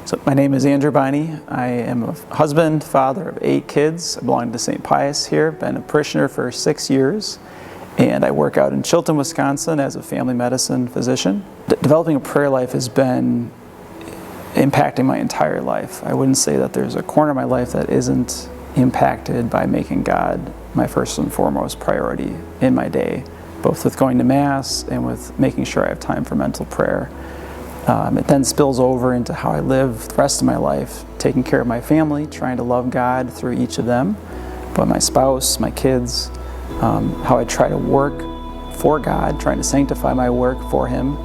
So my name is Andrew Biney. I am a husband, father of 8 kids. I belong to St. Pius here, been a parishioner for 6 years, and I work out in Chilton, Wisconsin as a family medicine physician. Developing a prayer life has been impacting my entire life. I wouldn't say that there's a corner of my life that isn't impacted by making God my first and foremost priority in my day, both with going to Mass and with making sure I have time for mental prayer. It then spills over into how I live the rest of my life, taking care of my family, trying to love God through each of them, but my spouse, my kids, how I try to work for God, trying to sanctify my work for Him,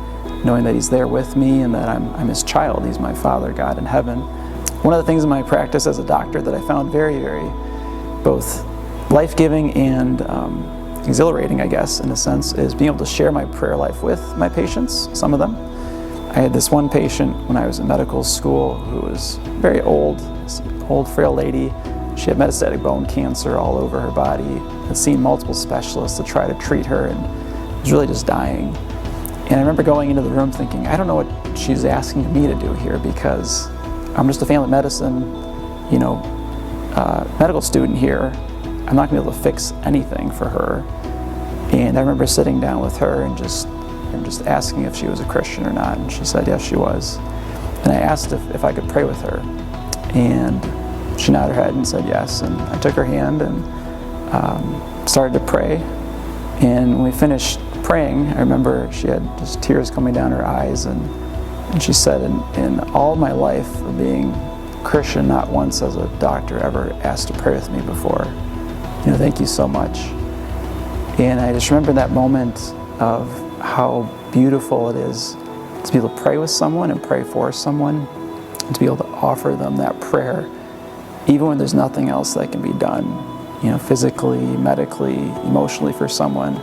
knowing that He's there with me and that I'm His child. He's my Father, God in heaven. One of the things in my practice as a doctor that I found very, very both life-giving and exhilarating, I guess, in a sense, is being able to share my prayer life with my patients, some of them. I had this one patient when I was in medical school who was very old, frail lady. She had metastatic bone cancer all over her body, had seen multiple specialists to try to treat her, and was really just dying. And I remember going into the room thinking, I don't know what she's asking me to do here, because I'm just a family medicine, medical student here. I'm not going to be able to fix anything for her. And I remember sitting down with her and just asking if she was a Christian or not, and she said yes, she was. And I asked if I could pray with her, and she nodded her head and said yes, and I took her hand and started to pray. And when we finished praying, I remember she had just tears coming down her eyes, and she said, in all my life of being Christian, not once as a doctor ever asked to pray with me before. Thank you so much. And I just remember that moment of how beautiful it is to be able to pray with someone and pray for someone, and to be able to offer them that prayer, even when there's nothing else that can be done, physically, medically, emotionally for someone.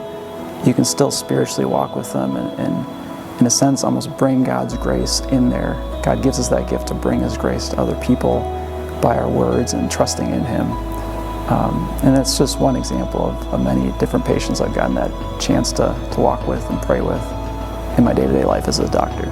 You can still spiritually walk with them and in a sense, almost bring God's grace in there. God gives us that gift to bring His grace to other people by our words and trusting in Him. And that's just one example of many different patients I've gotten that chance to walk with and pray with in my day-to-day life as a doctor.